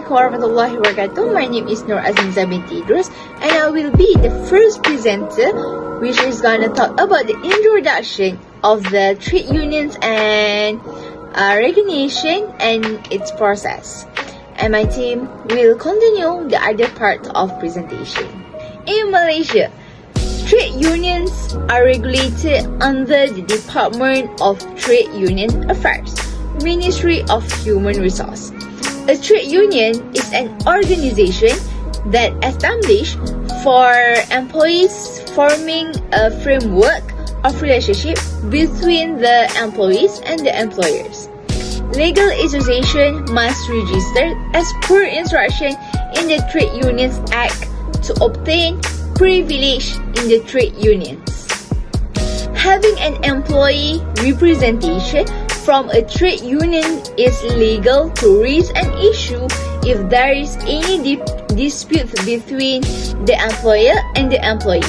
Assalamualaikum warahmatullahi wabarakatuh. My name is Nur Aziza binti Idrus, and I will be the first presenter which is gonna talk about the introduction of the trade unions and recognition and its process. And my team will continue the other part of presentation. In Malaysia, trade unions are regulated under the Department of Trade Union Affairs, Ministry of Human Resources. A trade union is an organization that established for employees, forming a framework of relationship between the employees and the employers. Legal association must register as per instruction in the Trade Unions Act to obtain privilege in the trade unions. Having an employee representation from a trade union is legal to raise an issue if there is any dispute between the employer and the employee.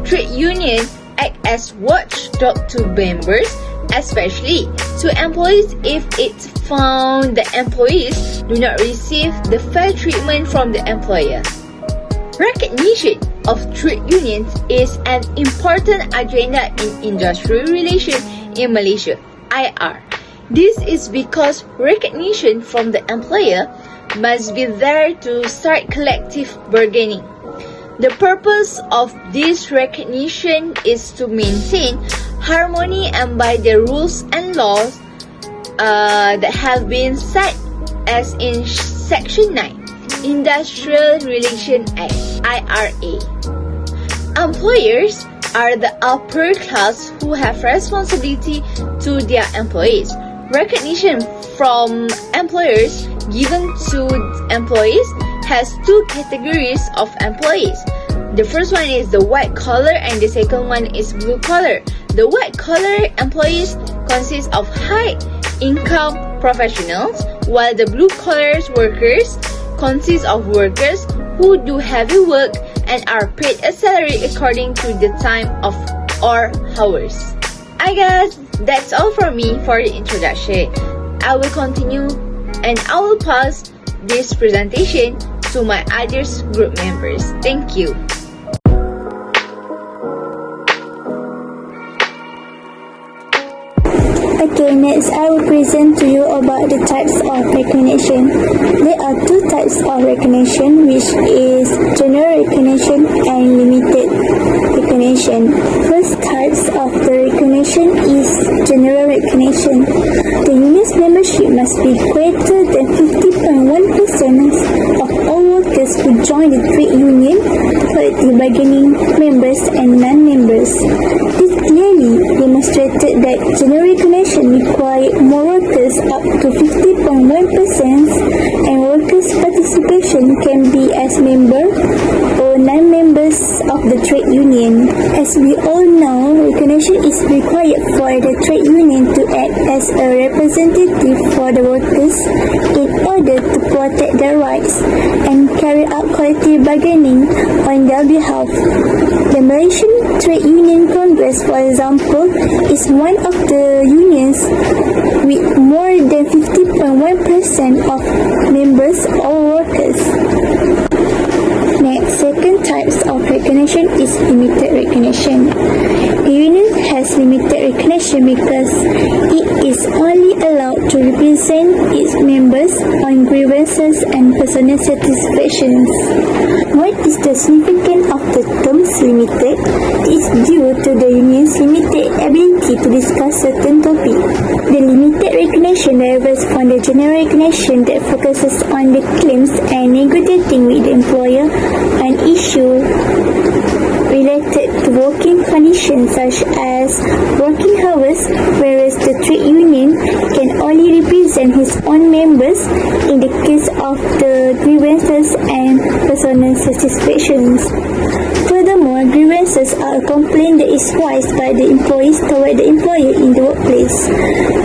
Trade union act as watchdog to members, especially to employees if it's found the employees do not receive the fair treatment from the employer. Recognition of trade unions is an important agenda in industrial relations in Malaysia, IR. This is because recognition from the employer must be there to start collective bargaining. The purpose of this recognition is to maintain harmony and by the rules and laws that have been set as in Section 9, Industrial Relations Act, IRA. Employers are the upper class who have responsibility to their employees. Recognition from employers given to employees has two categories of employees. The first one is the white collar and the second one is blue collar. The white collar employees consist of high income professionals, while the blue collar workers consist of workers who do heavy work and are paid a salary according to the time of or hours. I guess that's all from me for the introduction. I will continue and I will pass this presentation to my other group members. Thank you. Okay, next I will present to you about the types of recognition. There are two types of recognition, which is general recognition and limited recognition. First types of the recognition is general recognition. The union's membership must be greater than 50.1% of all workers who join the trade union, collective bargaining members and non-members. This clearly demonstrated that general recognition require more workers up to 50.1%, and workers' participation can be as member or non-members of the trade union. As we all know, recognition is required for the trade union to act as a representative for the workers in order to protect their rights and carry out collective bargaining on their behalf. The Malaysian Trade Union Congress, for example, is one of the unions with more than 50.1% of members or workers. Next, second types of recognition is limited recognition. The union has limited recognition because it is only allowed to represent its members on grievances and personal satisfactions. What is the significance of the terms limited? It is due to the union's limited ability to discuss certain topic. The limited recognition derives from the general recognition that focuses on the claims and negotiating with the employer an issue related to working conditions such as working hours, whereas the trade union can only represent his own members in the case of the grievances and personal satisfactions. Furthermore, grievances are a complaint that is voiced by the employees toward the employer in the workplace.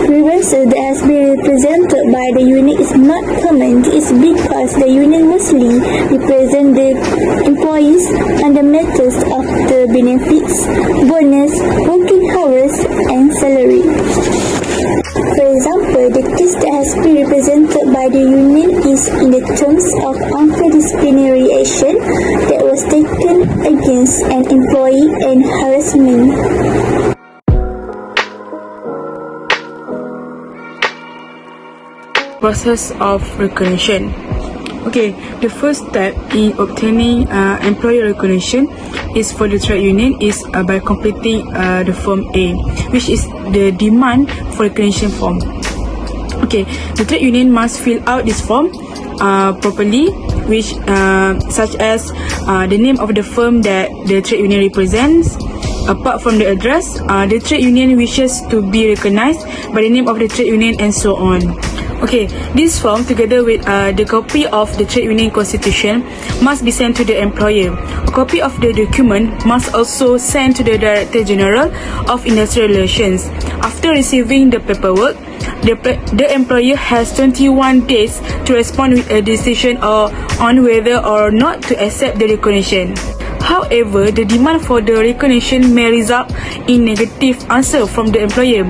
Grievances that has been represented by the union is not common. It is because the union mostly represent the employees on the matters of the benefits, bonus, working hours, and salary. For example, the case that has been represented by the union is in the terms of unfair disciplinary action that was taken against an employee and harassment. Process of recognition. Okay, the first step in obtaining employer recognition is for the trade union is by completing the form A, which is the demand for recognition form. Okay, the trade union must fill out this form properly, which such as the name of the firm that the trade union represents. Apart from the address, the trade union wishes to be recognized by the name of the trade union and so on. Okay, this form together with the copy of the trade union constitution must be sent to the employer. A copy of the document must also sent to the Director General of Industrial Relations. After receiving the paperwork, the employer has 21 days to respond with a decision on whether or not to accept the recognition. However, the demand for the recognition may result in negative answer from the employer,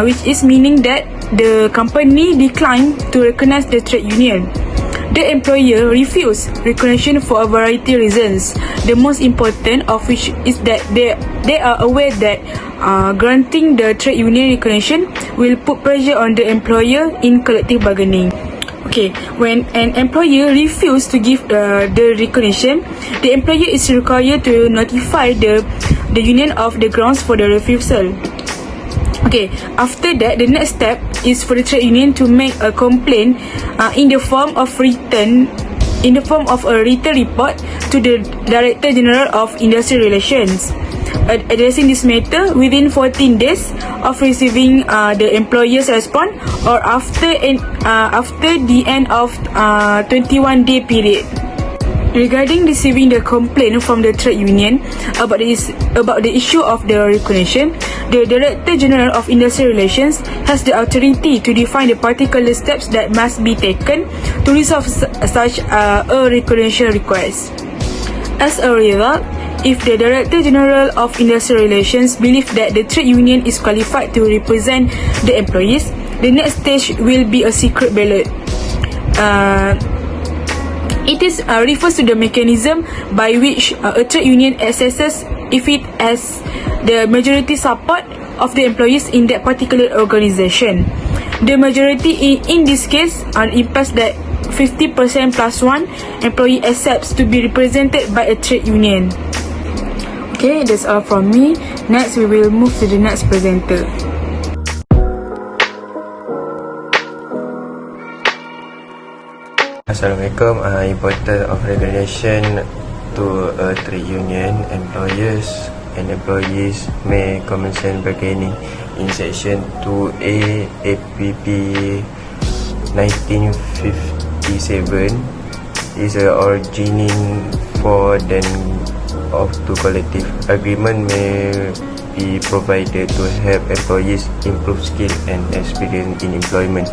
which is meaning that the company declined to recognize the trade union. The employer refused recognition for a variety of reasons, the most important of which is that they are aware that granting the trade union recognition will put pressure on the employer in collective bargaining. Okay, when an employer refuses to give the recognition, the employer is required to notify the union of the grounds for the refusal. Okay, after that, the next step is for the trade union to make a complaint in the form of a written report to the Director General of Industrial Relations, addressing this matter within 14 days of receiving the employer's response or after the end of 21-day period. Regarding receiving the complaint from the trade union about the issue of the recognition, the Director General of Industrial Relations has the authority to define the particular steps that must be taken to resolve such a recognition request. As a result, if the Director General of Industrial Relations believes that the trade union is qualified to represent the employees, the next stage will be a secret ballot. It refers to the mechanism by which a trade union assesses if it has the majority support of the employees in that particular organisation. The majority in this case implies that 50% plus one employee accepts to be represented by a trade union. Okay, that's all from me. Next, we will move to the next presenter. Assalamualaikum. Importance of recognition to a trade union. Employers and employees may commence bargaining in section 2A APP 1957 is originating for then of two collective agreement may be provided to help employees improve skill and experience in employment.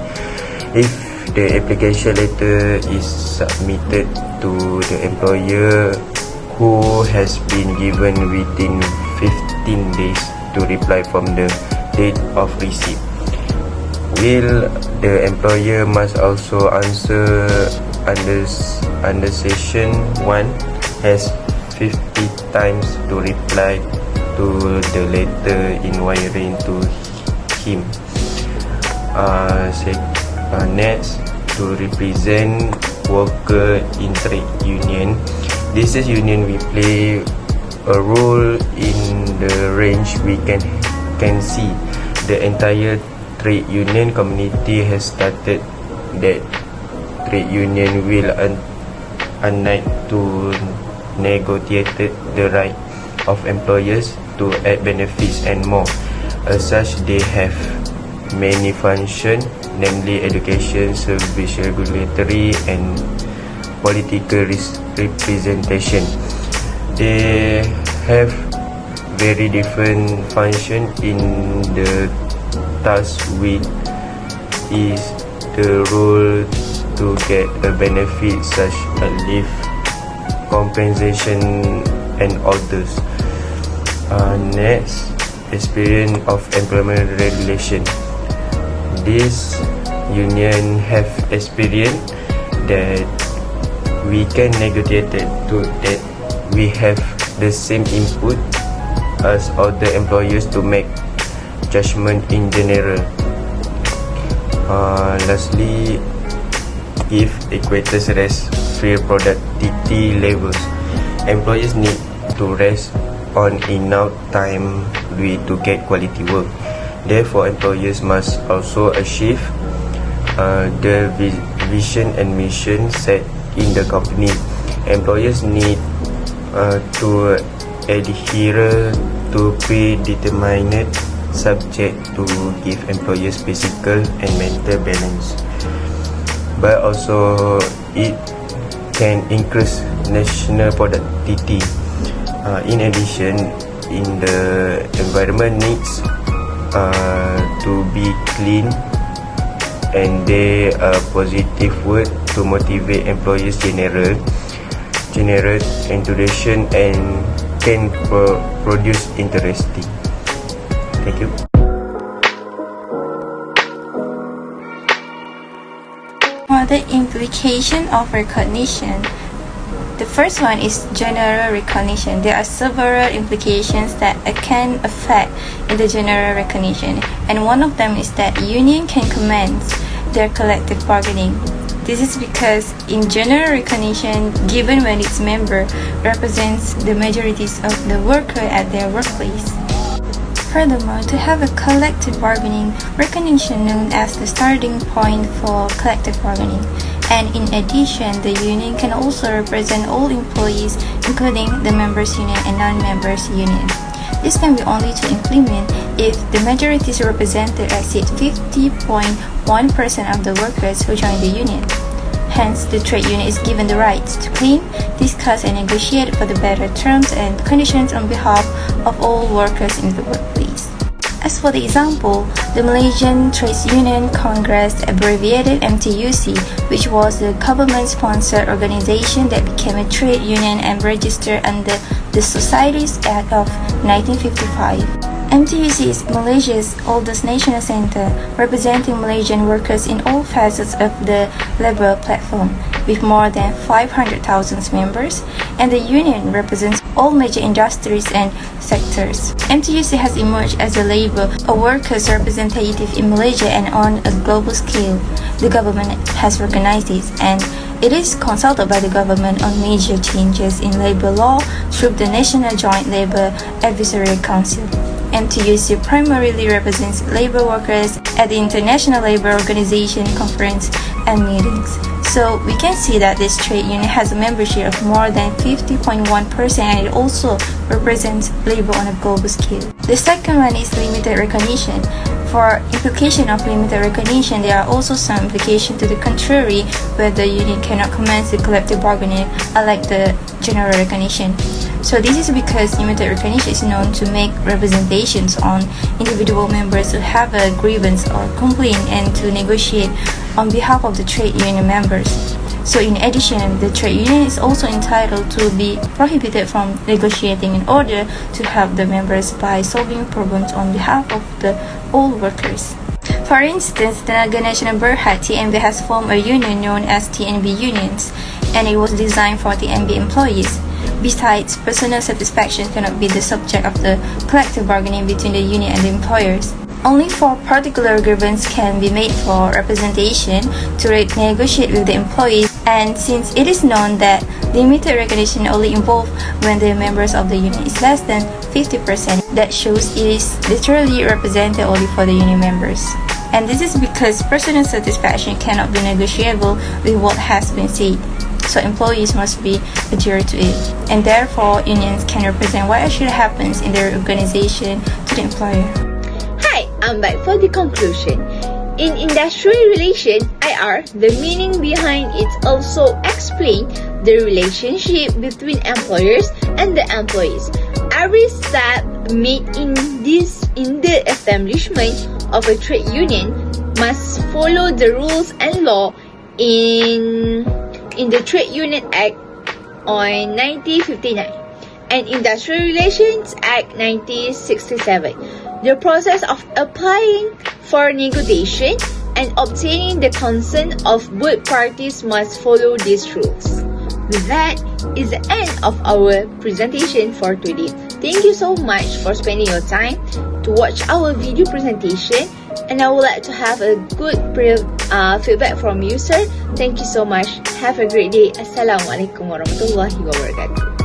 If the application letter is submitted to the employer who has been given within 15 days to reply from the date of receipt. Will the employer must also answer under section 1 has 50 times to reply to the letter inquiring to him. Next, to represent worker in trade union. This is union we play a role in the range we can see. The entire trade union community has started that trade union will unite to negotiate the right of employers to add benefits and more. As such, they have many functions, namely education, service, regulatory and political representation. They have very different function in the task which is the role to get a benefit such as leave, compensation and others. Next, experience of employment regulation. This union have experience that we can negotiate to that we have the same input as other employers to make judgment in general. Lastly, if equators rest fair productivity levels, employers need to rest on enough time to get quality work. Therefore, employers must also achieve the vision and mission set in the company. Employers need to adhere to predetermined subject to give employers physical and mental balance, but also it can increase national productivity. In addition, in the environment needs to be clean, and there are positive word to motivate employers generate enthusiasm and can produce interesting. Thank you. Other implication of recognition. The first one is general recognition. There are several implications that can affect in the general recognition, and one of them is that union can commence their collective bargaining. This is because in general recognition, given when its member represents the majorities of the worker at their workplace. Furthermore, to have a collective bargaining recognition known as the starting point for collective bargaining. And in addition, the union can also represent all employees, including the members' union and non-members' union. This can be only to implement if the majorities represented exceed 50.1% of the workers who join the union. Hence, the trade union is given the right to claim, discuss, and negotiate for the better terms and conditions on behalf of all workers in the workplace. As for the example, the Malaysian Trades Union Congress, abbreviated MTUC, which was the government-sponsored organization that became a trade union and registered under the Societies Act of 1955. MTUC is Malaysia's oldest national center, representing Malaysian workers in all facets of the labour platform, with more than 500,000 members, and the union represents all major industries and sectors. MTUC has emerged as a labour or workers' representative in Malaysia and on a global scale. The government has recognized this, and it is consulted by the government on major changes in labour law through the National Joint Labour Advisory Council. MTUC primarily represents labour workers at the International Labour Organization conference and meetings. So we can see that this trade union has a membership of more than 50.1%, and it also represents labour on a global scale. The second one is limited recognition. For implication of limited recognition, there are also some implications to the contrary, where the union cannot commence the collective bargaining, unlike the general recognition. So this is because limited recognition is known to make representations on individual members who have a grievance or complaint and to negotiate on behalf of the trade union members. So in addition, the trade union is also entitled to be prohibited from negotiating in order to help the members by solving problems on behalf of the all workers. For instance, the Tenaga Nasional Berhad (TNB) has formed a union known as TNB Unions, and it was designed for TNB employees. Besides, personal satisfaction cannot be the subject of the collective bargaining between the union and the employers. Only for particular grievance can be made for representation to negotiate with the employees, and since it is known that limited recognition only involved when the members of the union is less than 50%, that shows it is literally represented only for the union members. And this is because personal satisfaction cannot be negotiable with what has been said. So employees must be adhered to it, and therefore unions can represent what actually happens in their organization to the employer. Hi, I'm back for the conclusion. In industrial relation, IR, the meaning behind it also explain the relationship between employers and the employees. Every step made in the establishment of a trade union must follow the rules and law in the Trade Union Act on 1959. and Industrial Relations Act 1967. The process of applying for negotiation and obtaining the consent of both parties must follow these rules. With that is the end of our presentation for today. Thank you so much for spending your time to watch our video presentation, and I would like to have a good feedback from you, sir. Thank you so much. Have a great day. Assalamualaikum warahmatullahi wabarakatuh.